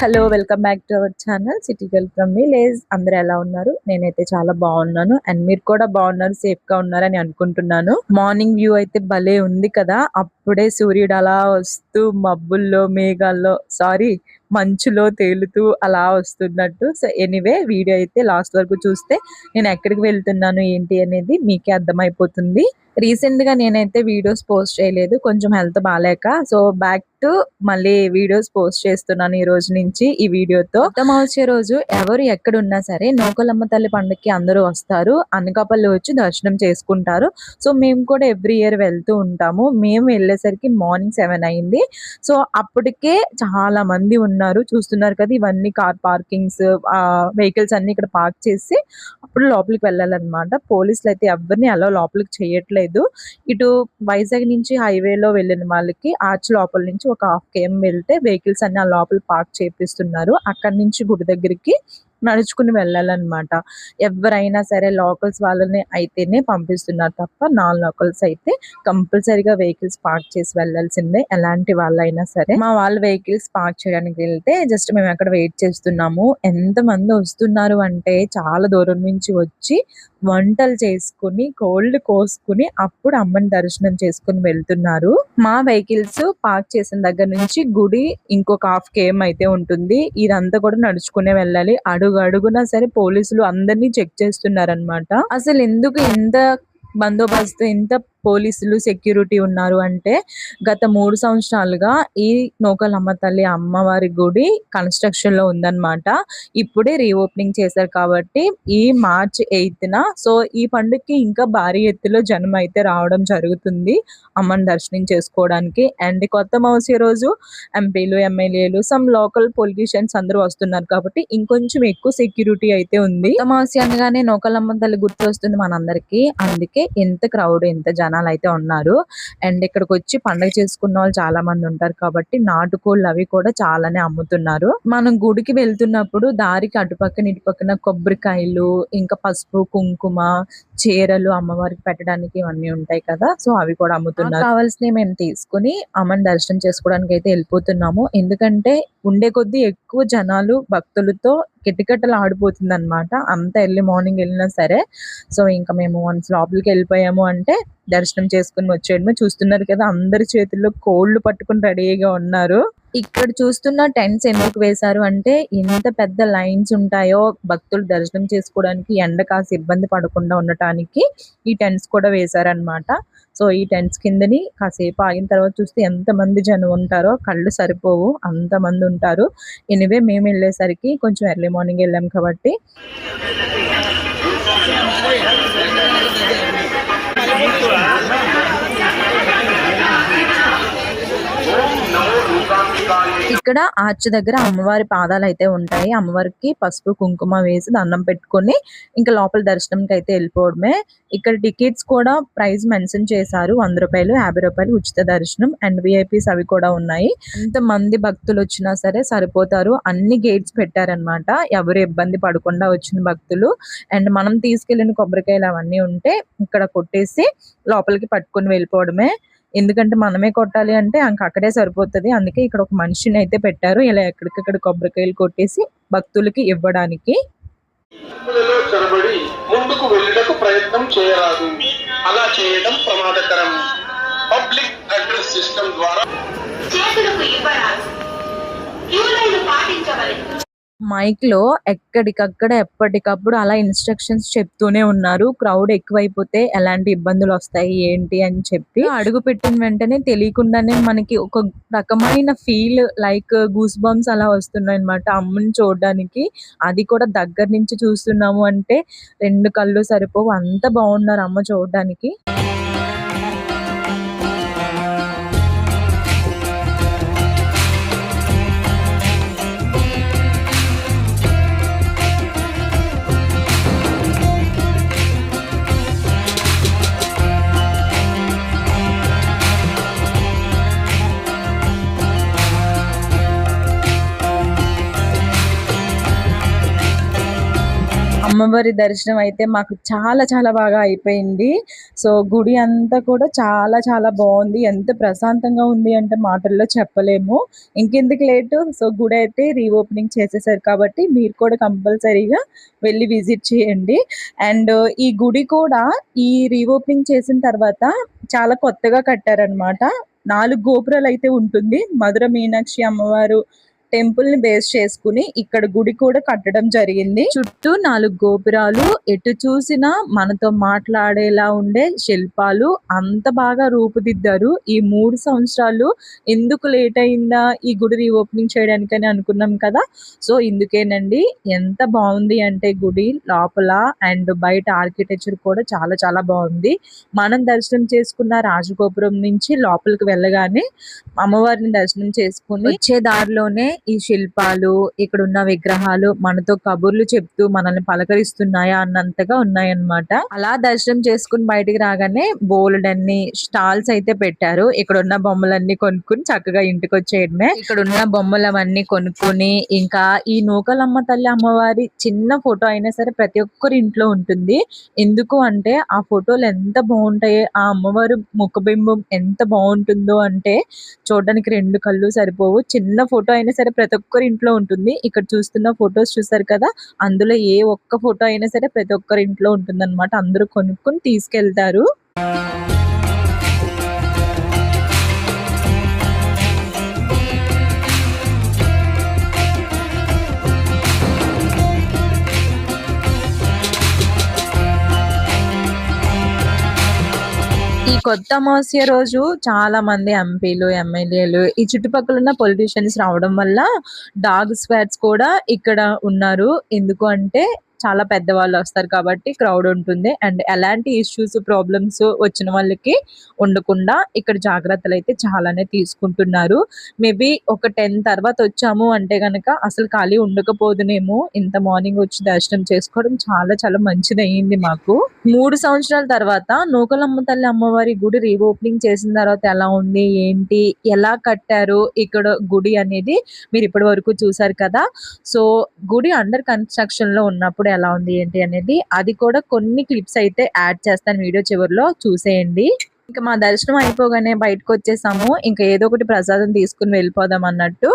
Hello welcome back to our channel city girl from village. అందరూ ఎలా ఉన్నారు? నేనైతే చాలా బాగున్నాను అండ్ మీరు కూడా బాగున్నారు, సేఫ్ గా ఉన్నారని అనుకుంటున్నాను. మార్నింగ్ వ్యూ అయితే భలే ఉంది కదా. అప్పుడే సూర్యుడు అలా వస్తూ మబ్బుల్లో మేఘాల్లో మంచులో తేలుతూ అలా వస్తున్నట్టు. సో ఎనీవే వీడియో అయితే లాస్ట్ వరకు చూస్తే నేను ఎక్కడికి వెళ్తున్నాను ఏంటి అనేది మీకే అర్థమైపోతుంది. రీసెంట్ గా నేనైతే వీడియోస్ పోస్ట్ చేయలేదు, కొంచెం హెల్త్ బాగాలేక. సో బ్యాక్ టు మళ్ళీ వీడియోస్ పోస్ట్ చేస్తున్నాను ఈ రోజు నుంచి ఈ వీడియోతో. అమావాస్య రోజు ఎవరు ఎక్కడ ఉన్నా సరే నూకలమ్మ తల్లి పండుగకి అందరూ వస్తారు, అనకాపల్లి వచ్చి దర్శనం చేసుకుంటారు. సో మేము కూడా ఎవ్రీ ఇయర్ వెళ్తూ ఉంటాము. మేము వెళ్ళేసరికి మార్నింగ్ 7 అయింది. సో అప్పటికే చాలా మంది ఉన్నారు, చూస్తున్నారు కదా. ఇవన్నీ కార్ పార్కింగ్స్, వెహికల్స్ అన్ని ఇక్కడ పార్క్ చేసి అప్పుడు లోపలికి వెళ్ళాలన్నమాట. పోలీసులు అయితే ఎవరిని అలా లోపలికి చేయట్లేదు. ఇటు వైజాగ్ నుంచి హైవేలో వెళ్ళిన వాళ్ళకి ఆర్చ్ లోపల నుంచి ఒక 1/2 km వెళ్తే వెహికల్స్ అన్ని ఆ లోపల పార్క్ చేపిస్తున్నారు. అక్కడి నుంచి గుడి దగ్గరికి నడుచుకుని వెళ్ళాలన్నమాట. ఎవరైనా సరే లోకల్స్ వాళ్ళని అయితేనే పంపిస్తున్నారు తప్ప నాన్ లోకల్స్ అయితే కంపల్సరీగా వెహికల్స్ పార్క్ చేసి వెళ్ళాల్సిందే, ఎలాంటి వాళ్ళైనా సరే. మా వాళ్ళు వెహికల్స్ పార్క్ చేయడానికి వెళ్తే జస్ట్ మేము అక్కడ వెయిట్ చేస్తున్నాము. ఎంత మంది వస్తున్నారు అంటే చాలా దూరం నుంచి వచ్చి వంటలు చేసుకుని కోల్డ్ కోసుకుని అప్పుడు అమ్మని దర్శనం చేసుకుని వెళ్తున్నారు. మా వెహికల్స్ పార్క్ చేసిన దగ్గర నుంచి గుడి ఇంకొక 1/2 km అయితే ఉంటుంది. ఇదంతా కూడా నడుచుకునే వెళ్ళాలి. అడుగు అడుగునా సరే పోలీసులు అందరినీ చెక్ చేస్తున్నారన్నమాట. అసలు ఎందుకు ఇంత బందోబస్తు, ఇంత పోలీసులు సెక్యూరిటీ ఉన్నారు అంటే గత 3 సంవత్సరాలుగా ఈ నూకలమ్మ తల్లి అమ్మవారి గుడి కన్స్ట్రక్షన్ లో ఉందన్నమాట. ఇప్పుడే రీఓపెనింగ్ చేశారు కాబట్టి ఈ మార్చ్ 8న సో ఈ పండుగకి ఇంకా భారీ ఎత్తులో జనం అయితే రావడం జరుగుతుంది అమ్మని దర్శనం చేసుకోవడానికి. అండ్ కొత్త అమావాస్య రోజు ఎంపీలు, ఎమ్మెల్యేలు, సమ్ లోకల్ పొలిటీషియన్స్ అందరూ వస్తున్నారు కాబట్టి ఇంకొంచెం ఎక్కువ సెక్యూరిటీ అయితే ఉంది. అమావాస్య అనగానే నూకలమ్మ తల్లి గుర్తు వస్తుంది మనందరికి, అందుకే ఎంత క్రౌడ్, ఎంత జనాలు అయితే ఉన్నారు. అండ్ ఇక్కడికి వచ్చి పండుగ చేసుకున్న వాళ్ళు చాలా మంది ఉంటారు కాబట్టి నాటుకోళ్ళు అవి కూడా చాలానే అమ్ముతున్నారు. మనం గుడికి వెళ్తున్నప్పుడు దారికి అటుపక్కన ఇటుపక్కన కొబ్బరికాయలు, ఇంకా పసుపు, కుంకుమ, చీరలు అమ్మవారికి పెట్టడానికి ఇవన్నీ ఉంటాయి కదా. సో అవి కూడా అమ్ముతున్నారు. కావాల్సినవి మేము తీసుకుని అమ్మని దర్శనం చేసుకోవడానికి అయితే వెళ్ళిపోతున్నాము. ఎందుకంటే ఉండే కొద్దీ ఎక్కువ జనాలు భక్తులతో కిటకిటలు ఆడిపోతుంది అనమాట, అంత ఎర్లీ మార్నింగ్ వెళ్ళినా సరే. సో ఇంకా మేము వన్స్ లోపలికి వెళ్ళిపోయాము అంటే దర్శనం చేసుకుని వచ్చేయడమే. చూస్తున్నారు కదా అందరి చేతుల్లో కోళ్ళు పట్టుకుని రెడీగా ఉన్నారు. ఇక్కడ చూస్తున్న టెంట్స్ ఎందుకు వేశారు అంటే ఎంత పెద్ద లైన్స్ ఉంటాయో భక్తులు దర్శనం చేసుకోవడానికి ఎండ కాసి ఇబ్బంది పడకుండా ఉండటానికి ఈ టెంట్స్ కూడా వేశారనమాట. సో ఈ టెంట్స్ కిందని కాసేపు ఆగిన తర్వాత చూస్తే ఎంత మంది జనం ఉంటారో కళ్ళు సరిపోవు, అంత మంది ఉంటారు. ఎనివే మేము వెళ్ళేసరికి కొంచెం ఎర్లీ మార్నింగ్ వెళ్ళాం కాబట్టి ఇక్కడ ఆర్చ్ దగ్గర అమ్మవారి పాదాలు అయితే ఉంటాయి. అమ్మవారికి పసుపు కుంకుమ వేసి దండం పెట్టుకుని ఇంకా లోపల దర్శనంకి అయితే వెళ్ళిపోవడమే. ఇక్కడ టికెట్స్ కూడా ప్రైస్ మెన్షన్ చేశారు, 100 రూపాయలు, 50 రూపాయలు ఉచిత దర్శనం అండ్ విఐపీస్ అవి కూడా ఉన్నాయి. ఎంత మంది భక్తులు వచ్చినా సరే సరిపోతారు. అన్ని గేట్స్ పెట్టారనమాట, ఎవరు ఇబ్బంది పడకుండా వచ్చిన భక్తులు. అండ్ మనం తీసుకెళ్లిన కొబ్బరికాయలు అవన్నీ ఉంటే ఇక్కడ కొట్టేసి లోపలికి పట్టుకుని వెళ్ళిపోవడమే. ఎందుకంటే మనమే కొట్టాలి అంటే అక్కడే సరిపోతుంది, అందుకే ఇక్కడ ఒక మనిషిని అయితే పెట్టారు ఇలా ఎక్కడికక్కడ కొబ్బరికాయలు కొట్టేసి భక్తులకి ఇవ్వడానికి. ముందుకు వెళ్ళటకు ప్రయత్నం చేయరాదు, అలా చేయడం ప్రమాదకరం. పబ్లిక్ అడ్రస్ సిస్టమ్ ద్వారా చేతులకు ఇవ్వరాదు, క్యూ లైన్ పాటించవలెను. మైక్ లో ఎక్కడికక్కడ ఎప్పటికప్పుడు అలా ఇన్స్ట్రక్షన్స్ చెప్తూనే ఉన్నారు. క్రౌడ్ ఎక్కువైపోతే ఎలాంటి ఇబ్బందులు వస్తాయి ఏంటి అని చెప్పి. అడుగు పెట్టిన వెంటనే తెలియకుండానే మనకి ఒక రకమైన ఫీల్ లైక్ గూస్ బంప్స్ అలా వస్తున్నాయి అనమాట అమ్మని చూడడానికి. అది కూడా దగ్గర నుంచి చూస్తున్నాము అంటే 2 కళ్ళు సరిపోవు, అంత బాగున్నారు అమ్మ చూడడానికి. అమ్మవారి దర్శనం అయితే మాకు చాలా చాలా బాగా అయిపోయింది. సో గుడి అంతా కూడా చాలా చాలా బాగుంది. ఎంత ప్రశాంతంగా ఉంది అంటే మాటల్లో చెప్పలేము. ఇంకెందుకు లేటు, సో గుడి అయితే రీఓపెనింగ్ చేసేసారు కాబట్టి మీరు కూడా కంపల్సరీగా వెళ్ళి విజిట్ చేయండి. అండ్ ఈ గుడి కూడా ఈ రీఓపెనింగ్ చేసిన తర్వాత చాలా కొత్తగా కట్టారనమాట. 4 గోపురాలు అయితే ఉంటుంది. మధుర మీనాక్షి అమ్మవారు టెంపుల్ ని బేస్ చేసుకుని ఇక్కడ గుడి కూడా కట్టడం జరిగింది. చుట్టూ 4 గోపురాలు, ఎటు చూసినా మనతో మాట్లాడేలా ఉండే శిల్పాలు అంత బాగా రూపుదిద్దారు. ఈ 3 సంవత్సరాలు ఎందుకు లేట్ అయిందా ఈ గుడి రీఓపెనింగ్ చేయడానికని అనుకున్నాం కదా. సో ఇందుకేనండి. ఎంత బాగుంది అంటే గుడి లోపల అండ్ బయట ఆర్కిటెక్చర్ కూడా చాలా చాలా బాగుంది. మనం దర్శనం చేసుకున్న రాజగోపురం నుంచి లోపలికి వెళ్ళగానే అమ్మవారిని దర్శనం చేసుకుని వచ్చే దారిలోనే ఈ శిల్పాలు, ఇక్కడ ఉన్న విగ్రహాలు మనతో కబుర్లు చెప్తూ మనల్ని పలకరిస్తున్నాయా అన్నంతగా ఉన్నాయన్నమాట. అలా దర్శనం చేసుకుని బయటికి రాగానే బోలెడన్ని స్టాల్స్ అయితే పెట్టారు. ఇక్కడ ఉన్న బొమ్మలన్నీ కొనుక్కుని చక్కగా ఇంటికి వచ్చేయడమే. ఇక్కడ ఉన్న బొమ్మలవన్నీ కొనుక్కుని ఇంకా ఈ నూకలమ్మ తల్లి అమ్మవారి చిన్న ఫోటో అయినా సరే ప్రతి ఒక్కరి ఇంట్లో ఉంటుంది. ఎందుకు అంటే ఆ ఫోటోలు ఎంత బాగుంటాయి, ఆ అమ్మవారు ముఖబింబం ఎంత బాగుంటుందో అంటే చూడడానికి 2 కళ్ళు సరిపోవు. చిన్న ఫోటో అయినా సరే ప్రతి ఒక్కరి ఇంట్లో ఉంటుంది. ఇక్కడ చూస్తున్న ఫొటోస్ చూసారు కదా, అందులో ఏ ఒక్క ఫోటో అయినా సరే ప్రతి ఒక్కరి ఇంట్లో ఉంటుందన్నమాట. అందరూ కొనుక్కొని తీసుకెళ్తారు. ఈ కొత్త అమావాస్య రోజు చాలా మంది ఎంపీలు, ఎమ్మెల్యేలు, ఈ చుట్టుపక్కల ఉన్న పొలిటీషియన్స్ రావడం వల్ల డాగ్ స్క్వాడ్స్ కూడా ఇక్కడ ఉన్నారు. ఎందుకు అంటే చాలా పెద్దవాళ్ళు వస్తారు కాబట్టి క్రౌడ్ ఉంటుంది. అండ్ ఎలాంటి ఇష్యూస్, ప్రాబ్లమ్స్ వచ్చిన వాళ్ళకి ఉండకుండా ఇక్కడ జాగ్రత్తలు అయితే చాలానే తీసుకుంటున్నారు. మేబీ ఒక 10 తర్వాత వచ్చాము అంటే గనక అసలు ఖాళీ ఉండకపోదునేమో. ఇంత మార్నింగ్ వచ్చి దర్శనం చేసుకోవడం చాలా చాలా మంచిది అయ్యింది మాకు. 3 సంవత్సరాల తర్వాత నూకలమ్మ తల్లి అమ్మవారి గుడి రీఓపెనింగ్ చేసిన తర్వాత ఎలా ఉంది, ఏంటి, ఎలా కట్టారు ఇక్కడ గుడి అనేది మీరు ఇప్పటి వరకు చూసారు కదా. సో గుడి అండర్ కన్స్ట్రక్షన్ లో ఉన్నప్పుడు ఎలా ఉంది ఏంటి అనేది అది కూడా కొన్ని క్లిప్స్ అయితే యాడ్ చేస్తాను వీడియో చివరిలో, చూసేయండి. ఇంకా మా దర్శనం అయిపోగానే బయటకు వచ్చేసాము. ఇంకా ఏదో ఒకటి ప్రసాదం తీసుకుని వెళ్ళిపోదాం అన్నట్టు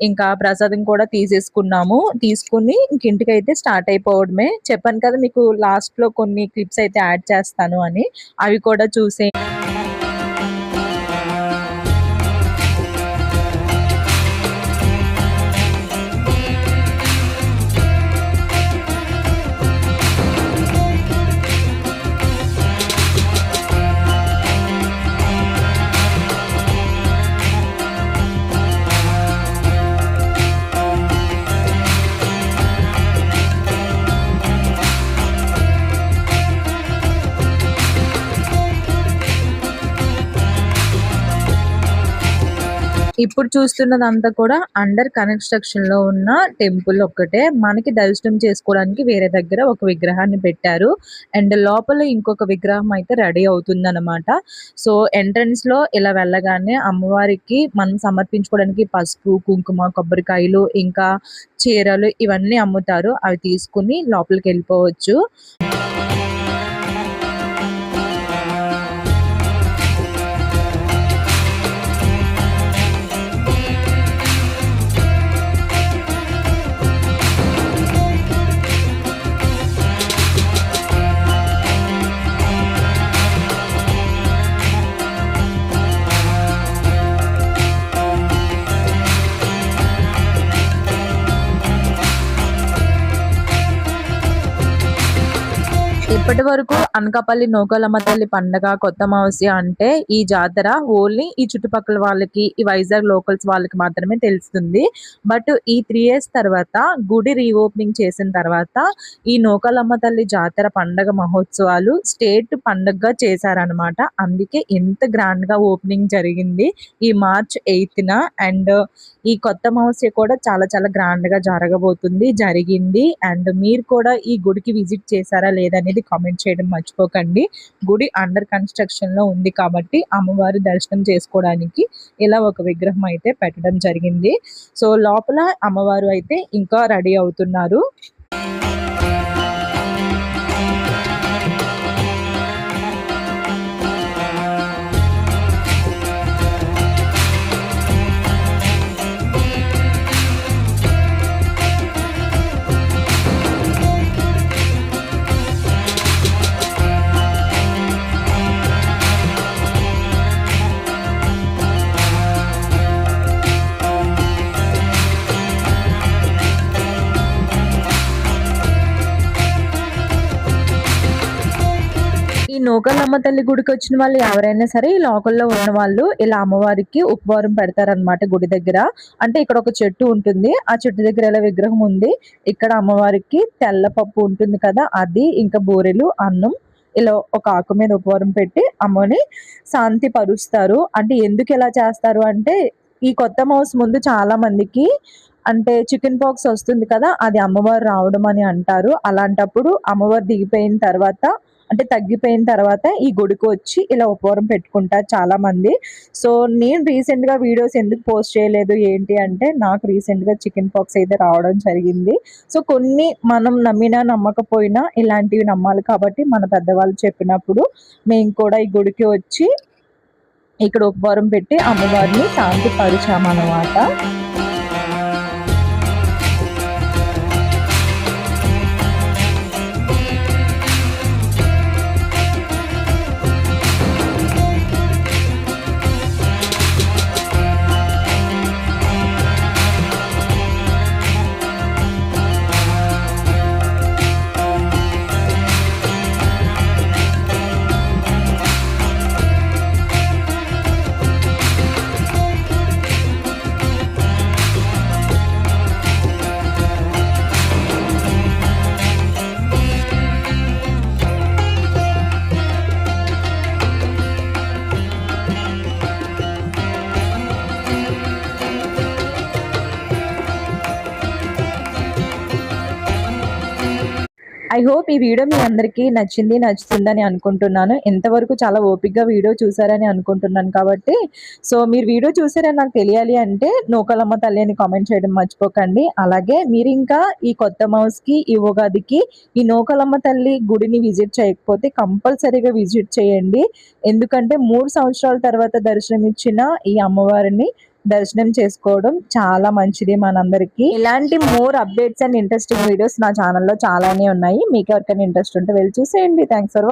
ఇంకా ప్రసాదం కూడా తీసేసుకున్నాము. తీసుకుని ఇంక ఇంటికైతే స్టార్ట్ అయిపోవడమే. చెప్పాను కదా మీకు లాస్ట్ లో కొన్ని క్లిప్స్ అయితే యాడ్ చేస్తాను అని, అవి కూడా చూసే. ఇప్పుడు చూస్తున్నదంతా కూడా అండర్ కన్స్ట్రక్షన్ లో ఉన్న టెంపుల్ ఒక్కటే. మనకి దర్శనం చేసుకోవడానికి వేరే దగ్గర ఒక విగ్రహాన్ని పెట్టారు. అండ్ లోపల ఇంకొక విగ్రహం అయితే రెడీ అవుతుంది అనమాట. సో ఎంట్రన్స్ లో ఇలా వెళ్ళగానే అమ్మవారికి మనం సమర్పించుకోవడానికి పసుపు, కుంకుమ, కొబ్బరికాయలు, ఇంకా చీరలు ఇవన్నీ అమ్ముతారు. అవి తీసుకుని లోపలికి వెళ్ళిపోవచ్చు. ఇప్పటి వరకు అనకాపల్లి నూకలమ్మ తల్లి పండగ, కొత్త అమావాస్య అంటే ఈ జాతర ఓన్లీ ఈ చుట్టుపక్కల వాళ్ళకి, ఈ వైజాగ్ లోకల్స్ వాళ్ళకి మాత్రమే తెలుస్తుంది. బట్ ఈ 3 years తర్వాత గుడి రీఓపెనింగ్ చేసిన తర్వాత ఈ నూకలమ్మ తల్లి జాతర పండగ మహోత్సవాలు స్టేట్ పండగగా చేశారనమాట. అందుకే ఎంత గ్రాండ్ గా ఓపెనింగ్ జరిగింది ఈ March 8న. అండ్ ఈ కొత్త అమావాస్య కూడా చాలా చాలా గ్రాండ్ గా జరగబోతుంది, జరిగింది. అండ్ మీరు కూడా ఈ గుడికి విజిట్ చేశారా లేదనేది కామెంట్ చేయడం మర్చిపోకండి. గుడి అండర్ కన్స్ట్రక్షన్ లో ఉంది కాబట్టి అమ్మవారి దర్శనం చేసుకోవడానికి ఇలా ఒక విగ్రహం అయితే పెట్టడం జరిగింది. సో లోపల అమ్మవారు అయితే ఇంకా రెడీ అవుతున్నారు. నూకలమ్మ తల్లి గుడికి వచ్చిన వాళ్ళు ఎవరైనా సరే ఈ లోకల్లో ఉన్న వాళ్ళు ఇలా అమ్మవారికి ఉపవారం పెడతారనమాట గుడి దగ్గర. అంటే ఇక్కడ ఒక చెట్టు ఉంటుంది, ఆ చెట్టు దగ్గర ఇలా విగ్రహం ఉంది. ఇక్కడ అమ్మవారికి తెల్ల పప్పు ఉంటుంది కదా, అది ఇంకా బూరెలు, అన్నం ఇలా ఒక ఆకు మీద ఉపవారం పెట్టి అమ్మని శాంతి పరుస్తారు. అంటే ఎందుకు ఇలా చేస్తారు అంటే, ఈ కొత్త మౌస్ ముందు చాలా మందికి అంటే చికెన్ పాక్స్ వస్తుంది కదా, అది అమ్మవారు రావడం అని అంటారు. అలాంటప్పుడు అమ్మవారు దిగిపోయిన తర్వాత అంటే తగ్గిపోయిన తర్వాత ఈ గుడికి వచ్చి ఇలా ఉపవారం పెట్టుకుంటారు చాలా మంది. సో నేను రీసెంట్ గా వీడియోస్ ఎందుకు పోస్ట్ చేయలేదు ఏంటి అంటే, నాకు రీసెంట్ గా చికెన్ పాక్స్ అయితే రావడం జరిగింది. సో కొన్ని మనం నమ్మినా నమ్మకపోయినా ఇలాంటివి నమ్మాలి కాబట్టి మన పెద్దవాళ్ళు చెప్పినప్పుడు మేము కూడా ఈ గుడికి వచ్చి ఇక్కడ ఉపవారం పెట్టి అమ్మవారిని శాంతి పరిచామన్నమాట. ఐ హోప్ ఈ వీడియో మీ అందరికీ నచ్చుతుందని అనుకుంటున్నాను. ఎంతవరకు చాలా ఓపిక్గా వీడియో చూసారని అనుకుంటున్నాను కాబట్టి, సో మీరు వీడియో చూసారని నాకు తెలియాలి అంటే నూకలమ్మ తల్లి అని కామెంట్ చేయడం మర్చిపోకండి. అలాగే మీరు ఇంకా ఈ కొత్త మౌస్కి ఈ ఉగాదికి ఈ నూకలమ్మ తల్లి గుడిని విజిట్ చేయకపోతే కంపల్సరీగా విజిట్ చేయండి. ఎందుకంటే 3 సంవత్సరాల తర్వాత దర్శనం ఇచ్చిన ఈ అమ్మవారిని దర్శనం చేసుకోవడం చాలా మంచిది మనందరికి. ఇలాంటి more updates and interesting videos నా ఛానల్లో చాలానే ఉన్నాయి. మీకు ఎవరికైనా ఇంట్రెస్ట్ ఉంటే వెళ్ళి చూసేయండి. Thanks for